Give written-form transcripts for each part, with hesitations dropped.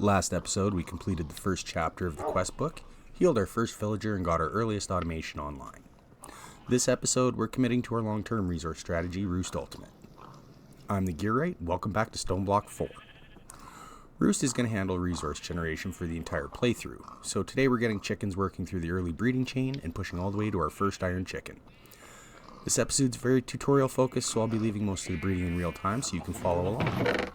Last episode, we completed the first chapter of the quest book, healed our first villager, and got our earliest automation online. This episode, we're committing to our long-term resource strategy, Roost Ultimate. I'm the Gearwright, welcome back to StoneBlock 4. Roost is going to handle resource generation for the entire playthrough, so today we're getting chickens working through the early breeding chain and pushing all the way to our first iron chicken. This episode's very tutorial focused, so I'll be leaving most of the breeding in real time so you can follow along.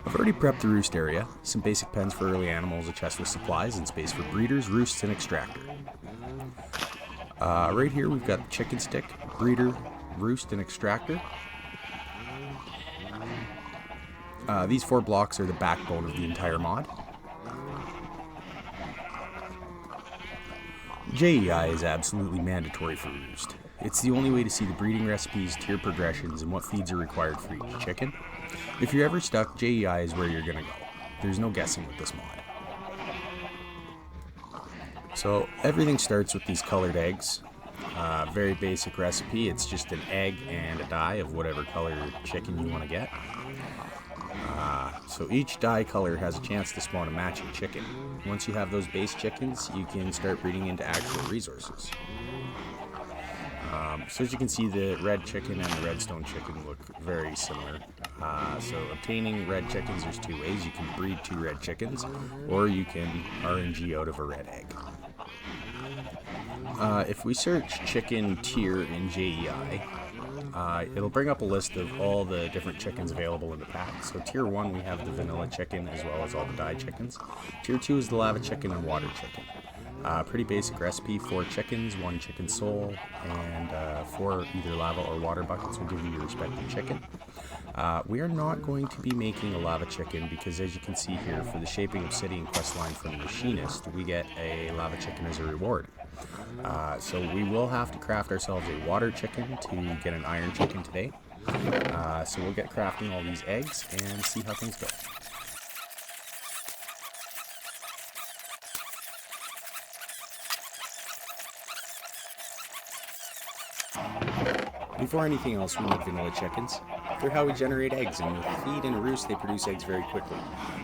I've already prepped the roost area, some basic pens for early animals, a chest with supplies, and space for breeders, roosts, and extractor. Right here we've got the chicken stick, breeder, roost, and extractor. These 4 blocks are the backbone of the entire mod. JEI is absolutely mandatory for roost. It's the only way to see the breeding recipes, tier progressions, and what feeds are required for each chicken. If you're ever stuck, JEI is where you're gonna go. There's no guessing with this mod. So everything starts with these colored eggs. Very basic recipe. It's just an egg and a dye of whatever color chicken you want to get. So each dye color has a chance to spawn a matching chicken. Once you have those base chickens, you can start breeding into actual resources. So as you can see, the red chicken and the redstone chicken look very similar. So obtaining red chickens, there's 2 ways. You can breed 2 red chickens, or you can RNG out of a red egg. If we search chicken tier in JEI, it'll bring up a list of all the different chickens available in the pack. So tier 1 we have the vanilla chicken as well as all the dye chickens. Tier 2 is the lava chicken and water chicken. Pretty basic recipe, 4 chickens, 1 chicken soul, and 4 either lava or water buckets will give you your respective chicken. We are not going to be making a lava chicken because, as you can see here, for the shaping obsidian questline from the machinist, we get a lava chicken as a reward. So we will have to craft ourselves a water chicken to get an iron chicken today. So we'll get crafting all these eggs and see how things go. Before anything else, we need vanilla chickens. They're how we generate eggs, and with feed and a roost, they produce eggs very quickly.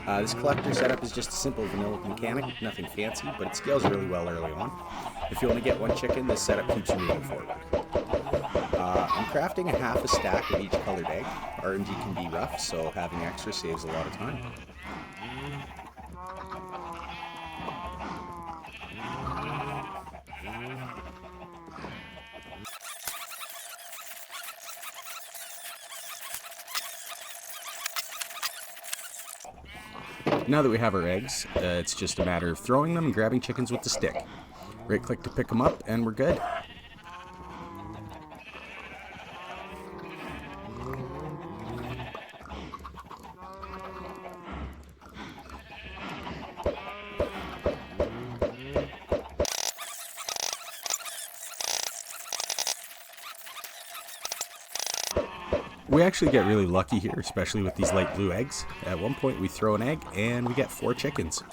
This collector setup is just a simple vanilla mechanic, nothing fancy, but it scales really well early on. If you only get 1 chicken, this setup keeps you moving forward. I'm crafting a half a stack of each colored egg. RNG can be rough, so having extra saves a lot of time. Now that we have our eggs, it's just a matter of throwing them and grabbing chickens with the stick. Right click to pick them up and we're good. We actually get really lucky here, especially with these light blue eggs. At one point we throw an egg and we get 4 chickens.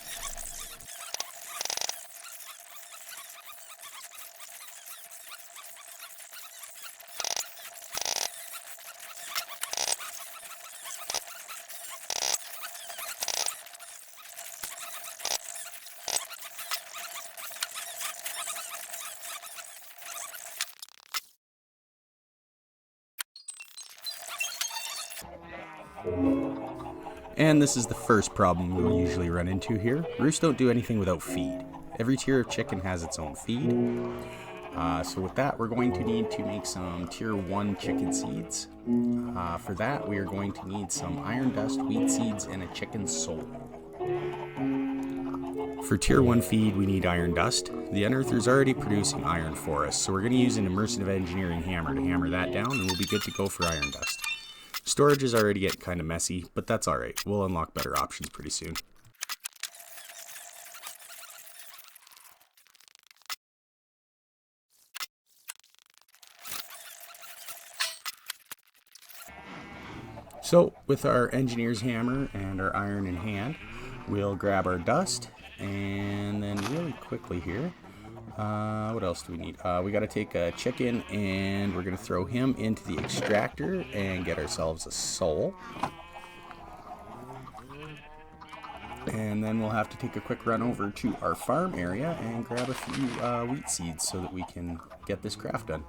And this is the first problem we'll usually run into here. Roosts don't do anything without feed. Every tier of chicken has its own feed. So with that, we're going to need to make some tier 1 chicken seeds. For that, we are going to need some iron dust, wheat seeds, and a chicken soul. For tier 1 feed, we need iron dust. The unearther's already producing iron for us, so we're going to use an immersive engineering hammer to hammer that down, and we'll be good to go for iron dust. Storage is already getting kind of messy, but that's alright. We'll unlock better options pretty soon. So, with our engineer's hammer and our iron in hand, we'll grab our dust, and then really quickly here, what else do we need? We got to take a chicken and we're going to throw him into the extractor and get ourselves a soul. And then we'll have to take a quick run over to our farm area and grab a few wheat seeds so that we can get this craft done.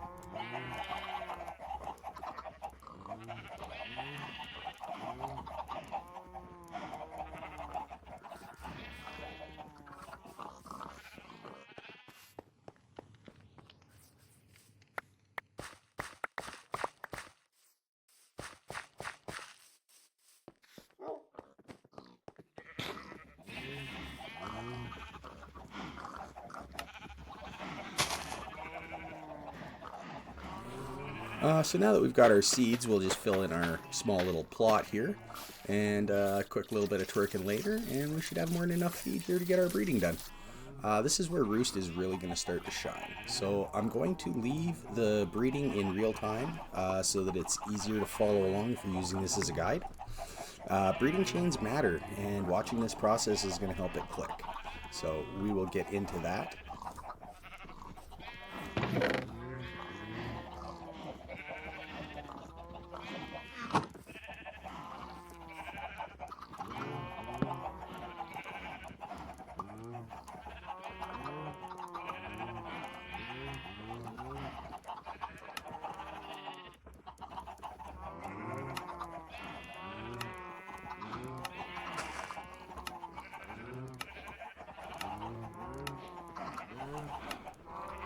So now that we've got our seeds, we'll just fill in our small little plot here, and a quick little bit of twerking later, and we should have more than enough feed here to get our breeding done. This is where Roost is really going to start to shine. So I'm going to leave the breeding in real time so that it's easier to follow along if you're using this as a guide. Breeding chains matter, and watching this process is going to help it click. So we will get into that.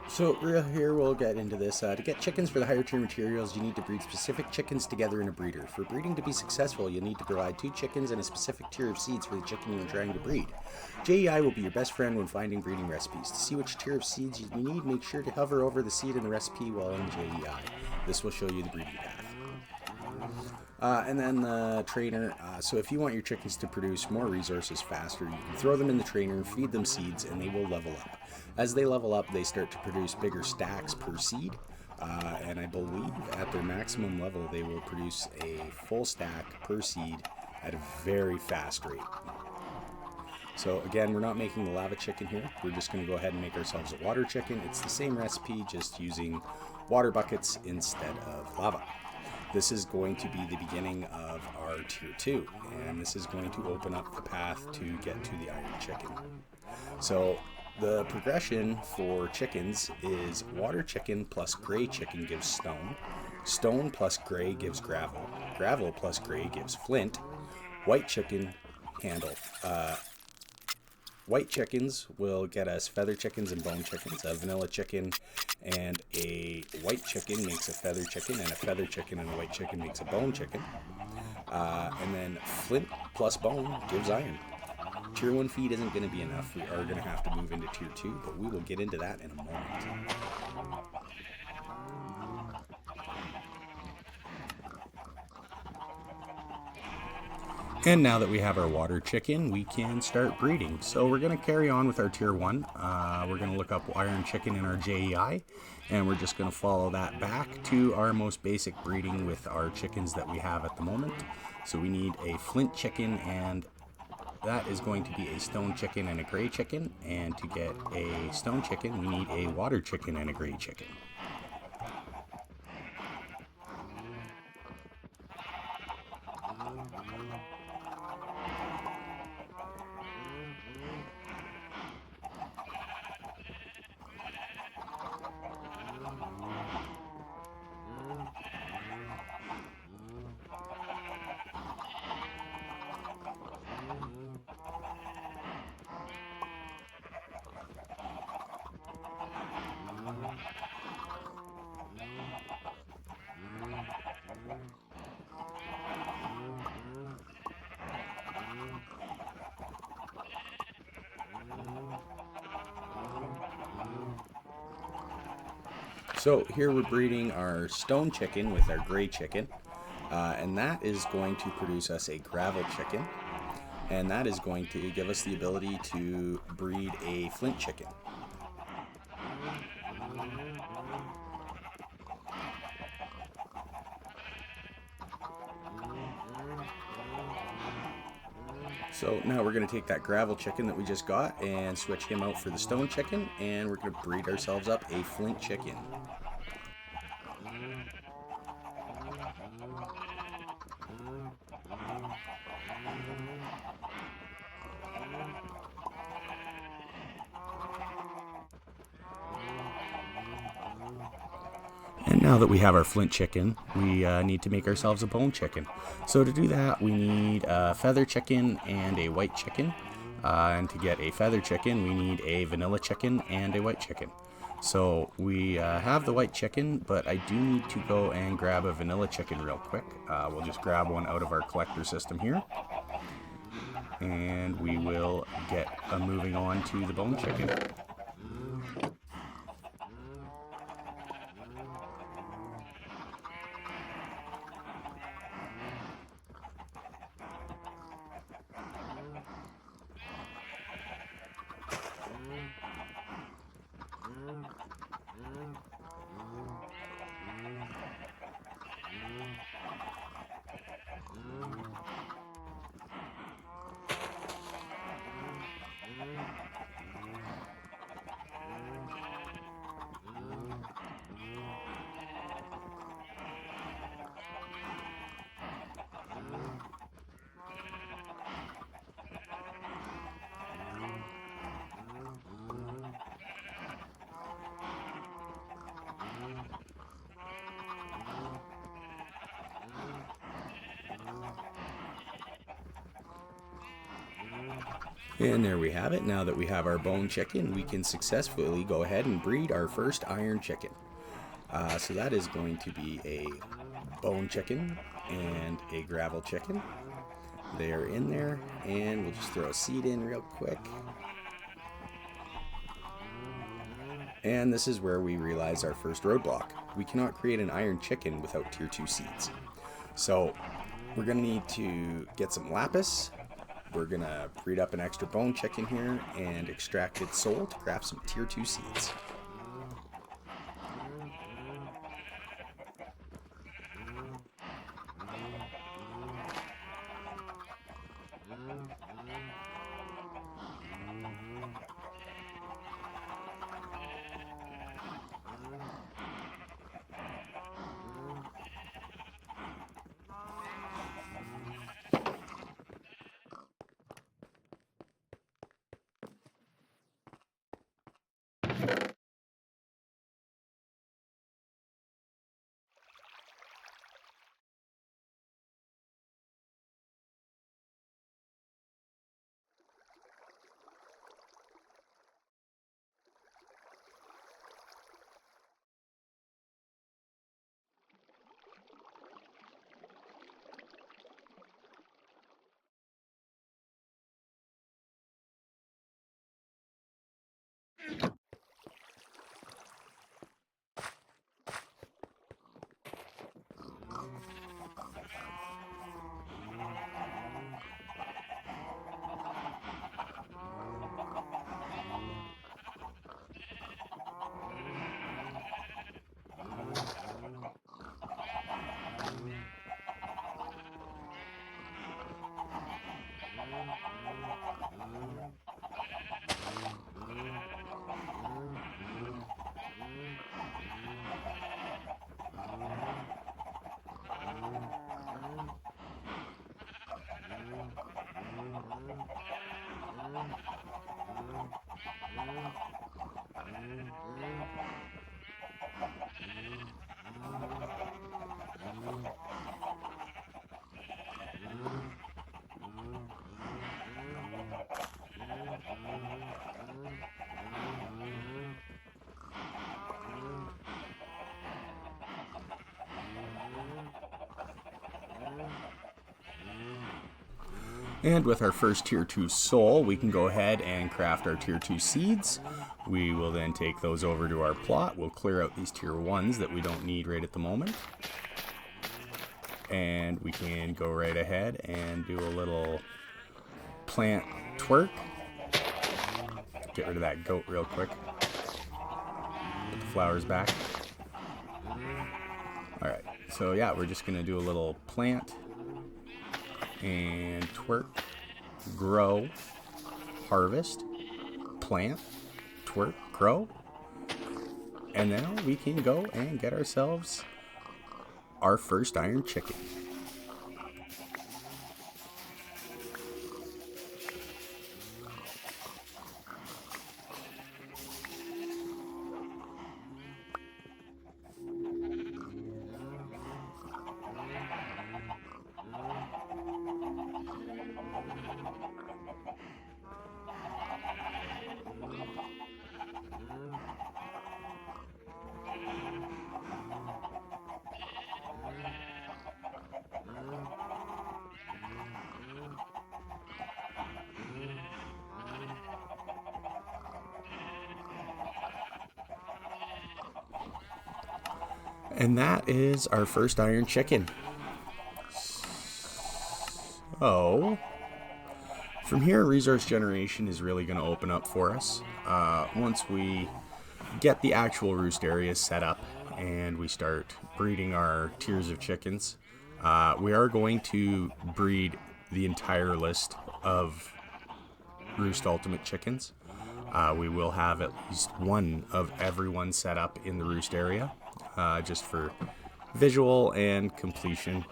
So here we'll get into this. To get chickens for the higher tier materials, you need to breed specific chickens together in a breeder. For breeding to be successful, you'll need to provide 2 chickens and a specific tier of seeds for the chicken you're trying to breed. JEI will be your best friend when finding breeding recipes. To see which tier of seeds you need, make sure to hover over the seed in the recipe while in JEI. This will show you the breeding path. And then the trainer, so if you want your chickens to produce more resources faster, you can throw them in the trainer, feed them seeds, and they will level up. As they level up, they start to produce bigger stacks per seed, and I believe at their maximum level, they will produce a full stack per seed at a very fast rate. So again, we're not making the lava chicken here. We're just going to go ahead and make ourselves a water chicken. It's the same recipe, just using water buckets instead of lava. This is going to be the beginning of our tier 2, and this is going to open up the path to get to the iron chicken. So the progression for chickens is water chicken plus gray chicken gives stone, stone plus gray gives gravel, gravel plus gray gives flint, white chicken handle. White chickens will get us feather chickens and bone chickens. A vanilla chicken and a white chicken makes a feather chicken, and a feather chicken and a white chicken makes a bone chicken. And then flint plus bone gives iron. Tier 1 feed isn't going to be enough. We are going to have to move into Tier 2, but we will get into that in a moment. And now that we have our water chicken, we can start breeding. So we're going to carry on with our tier 1. We're going to look up iron chicken in our JEI, and we're just going to follow that back to our most basic breeding with our chickens that we have at the moment. So we need a flint chicken, and that is going to be a stone chicken and a gray chicken. And to get a stone chicken, we need a water chicken and a gray chicken. So here we're breeding our stone chicken with our gray chicken, and that is going to produce us a gravel chicken, and that is going to give us the ability to breed a flint chicken. So now we're going to take that gravel chicken that we just got and switch him out for the stone chicken, and we're going to breed ourselves up a flint chicken. Now that we have our flint chicken, we need to make ourselves a bone chicken. So to do that, we need a feather chicken and a white chicken. And to get a feather chicken, we need a vanilla chicken and a white chicken. So we have the white chicken, but I do need to go and grab a vanilla chicken real quick. We'll just grab one out of our collector system here. And we will get moving on to the bone chicken. And there we have it. Now that we have our bone chicken, we can successfully go ahead and breed our first iron chicken. So that is going to be a bone chicken and a gravel chicken. They are in there, and we'll just throw a seed in real quick. And this is where we realize our first roadblock. We cannot create an iron chicken without tier 2 seeds. So we're going to need to get some lapis. We're going to breed up an extra bone chicken here and extract its soul to craft some tier 2 seeds. And with our first tier 2 soul, we can go ahead and craft our tier 2 seeds. We will then take those over to our plot. We'll clear out these tier 1s that we don't need right at the moment. And we can go right ahead and do a little plant twerk. Get rid of that goat real quick. Put the flowers back. Alright, so yeah, we're just going to do a little plant and twerk, grow, harvest, plant, twerk, grow, and now we can go and get ourselves our first iron chicken. And that is our first iron chicken. So, from here, resource generation is really going to open up for us. Once we get the actual roost areas set up and we start breeding our tiers of chickens, we are going to breed the entire list of Roost Ultimate chickens. We will have at least one of everyone set up in the roost area, just for visual and completion.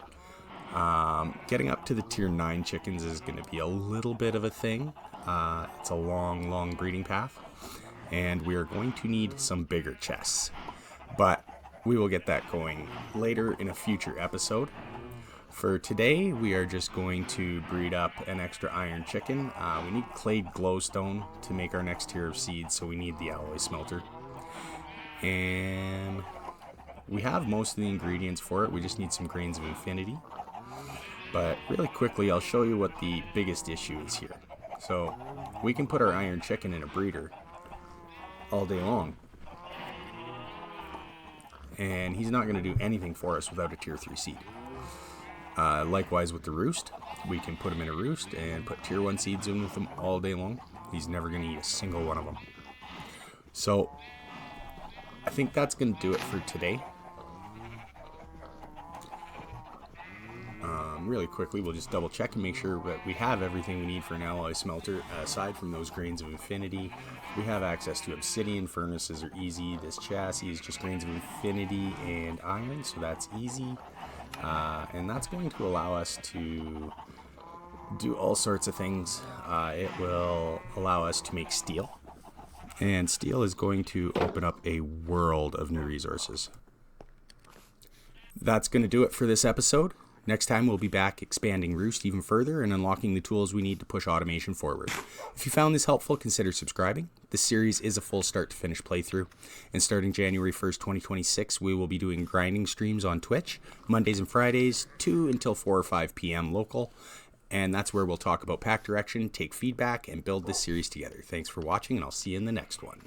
Getting up to the tier 9 chickens is going to be a little bit of a thing. It's a long breeding path, and we are going to need some bigger chests. But we will get that going later in a future episode. For today, we are just going to breed up an extra iron chicken. We need clay glowstone to make our next tier of seeds, so we need the alloy smelter. And we have most of the ingredients for it. We just need some grains of infinity. But really quickly, I'll show you what the biggest issue is here. So we can put our iron chicken in a breeder all day long, and he's not going to do anything for us without a tier 3 seed. Likewise with the roost, we can put him in a roost and put tier 1 seeds in with him all day long. He's never going to eat a single one of them. So I think that's going to do it for today. Really quickly, we'll just double check and make sure that we have everything we need for an alloy smelter. Aside from those grains of infinity, we have access to obsidian. Furnaces are easy. This chassis is just grains of infinity and iron, so that's easy. And that's going to allow us to do all sorts of things. It will allow us to make steel, and steel is going to open up a world of new resources. That's going to do it for this episode. Next time, we'll be back expanding Roost even further and unlocking the tools we need to push automation forward. If you found this helpful, consider subscribing. This series is a full start to finish playthrough, and starting January 1st, 2026, we will be doing grinding streams on Twitch, Mondays and Fridays, 2 until 4 or 5 p.m. local, and that's where we'll talk about pack direction, take feedback, and build this series together. Thanks for watching, and I'll see you in the next one.